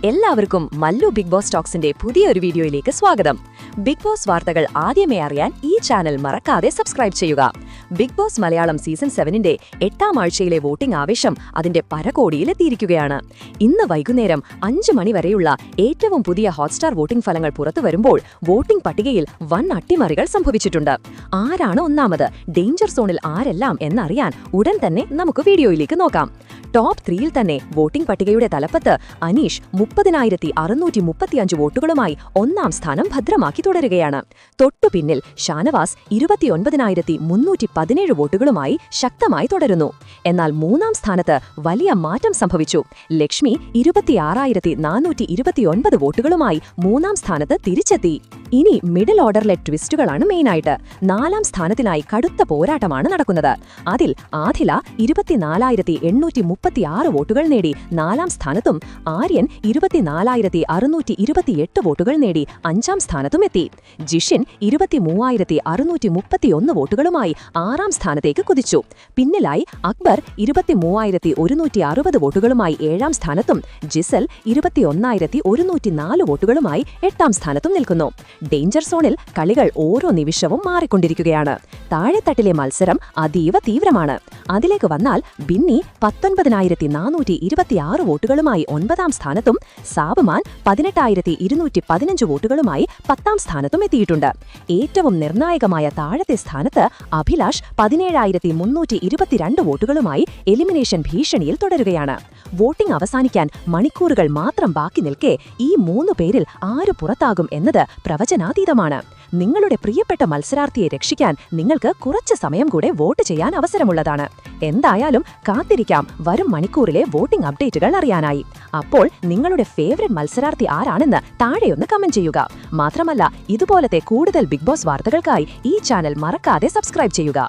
എല്ലാവർക്കും Mallu big boss ടോക്സിന്റെ പുതിയൊരു വീഡിയോയിലേക്ക് സ്വാഗതം. ബിഗ് ബോസ് വാർത്തകൾ ആദ്യമേ അറിയാൻ ഈ ചാനൽ മറക്കാതെ സബ്സ്ക്രൈബ് ചെയ്യുക. ബിഗ് ബോസ് മലയാളം സീസൺ 7ന്റെ 8ാം ആഴ്ചയിലെ വോട്ടിംഗ് ആവേശം അതിന്റെ പരകോടിയിലെത്തിയിരിക്കുകയാണ്. ഇന്ന് വൈകുന്നേരം 5 മണി വരെയുള്ള ഏറ്റവും പുതിയ ഹോട്ട്സ്റ്റാർ വോട്ടിംഗ് ഫലങ്ങൾ പുറത്തുവരുമ്പോൾ വോട്ടിംഗ് പട്ടികയിൽ വൻ അട്ടിമറികൾ സംഭവിച്ചിട്ടുണ്ട്. ആരാണ് ഒന്നാമത്, ഡേഞ്ചർ സോണിൽ ആരെല്ലാം എന്നറിയാൻ ഉടൻ തന്നെ നമുക്ക് വീഡിയോയിലേക്ക് നോക്കാം. ടോപ്പ് 3യിൽ തന്നെ വോട്ടിംഗ് പട്ടികയുടെ തലപ്പത്ത് അനീഷ് 30,635 വോട്ടുകളുമായി ഒന്നാം സ്ഥാനം ഭദ്രമാക്കി തുടരുകയാണ്. തൊട്ടുപിന്നിൽ ഷാനവാസ് 29,317 വോട്ടുകളുമായി ശക്തമായി തുടരുന്നു. എന്നാൽ മൂന്നാം സ്ഥാനത്ത് വലിയ മാറ്റം സംഭവിച്ചു. ലക്ഷ്മി 26,429 വോട്ടുകളുമായി മൂന്നാം സ്ഥാനത്ത് തിരിച്ചെത്തി. ഇനി മിഡിൽ ഓർഡറിലെ ട്വിസ്റ്റുകളാണ് മെയിനായിട്ട്. 4ാം സ്ഥാനത്തിനായി കടുത്ത പോരാട്ടമാണ് നടക്കുന്നത്. അതിൽ ആദില 24,836 വോട്ടുകൾ നേടി 4ാം സ്ഥാനത്തും ആര്യൻ 24,628 വോട്ടുകൾ നേടി 5ാം സ്ഥാനത്തും എത്തി. ജിഷിൻ 23,631 വോട്ടുകളുമായി 6ാം സ്ഥാനത്തേക്ക് കുതിച്ചു. പിന്നിലായി അക്ബർ 23,160 വോട്ടുകളുമായി 7ാം സ്ഥാനത്തും ജിസൽ 21,104 വോട്ടുകളുമായി 8ാം സ്ഥാനത്തും നിൽക്കുന്നു. ഡേഞ്ചർ സോണിൽ കളികൾ ഓരോ നിമിഷവും മാറിക്കൊണ്ടിരിക്കുകയാണ്. താഴെത്തട്ടിലെ മത്സരം അതീവ തീവ്രമാണ്. അതിലേക്ക് വന്നാൽ ബിന്നി 19,426 വോട്ടുകളുമായി 9ാം സ്ഥാനത്തും സാബുമാൻ 18,215 വോട്ടുകളുമായി 10ാം സ്ഥാനത്തും എത്തിയിട്ടുണ്ട്. ഏറ്റവും നിർണായകമായ താഴത്തെ സ്ഥാനത്ത് അഭിലാഷ് 17,322 വോട്ടുകളുമായി എലിമിനേഷൻ ഭീഷണിയിൽ തുടരുകയാണ്. വോട്ടിംഗ് അവസാനിക്കാൻ മണിക്കൂറുകൾ മാത്രം ബാക്കി നിൽക്കെ ഈ 3 പേരിൽ ആര് പുറത്താകും എന്നത് പ്രവചനാതീതമാണ്. നിങ്ങളുടെ പ്രിയപ്പെട്ട മത്സരാർത്ഥിയെ രക്ഷിക്കാൻ നിങ്ങൾക്ക് കുറച്ച് സമയം കൂടെ വോട്ട് ചെയ്യാൻ അവസരമുള്ളതാണ്. എന്തായാലും കാത്തിരിക്കാം വരും മണിക്കൂറിലെ വോട്ടിംഗ് അപ്ഡേറ്റുകൾ അറിയാനായി. അപ്പോൾ നിങ്ങളുടെ ഫേവറേറ്റ് മത്സരാർത്ഥി ആരാണെന്ന് താഴെയൊന്ന് കമന്റ് ചെയ്യുക. മാത്രമല്ല, ഇതുപോലത്തെ കൂടുതൽ ബിഗ് ബോസ് വാർത്തകൾക്കായി ഈ ചാനൽ മറക്കാതെ സബ്സ്ക്രൈബ് ചെയ്യുക.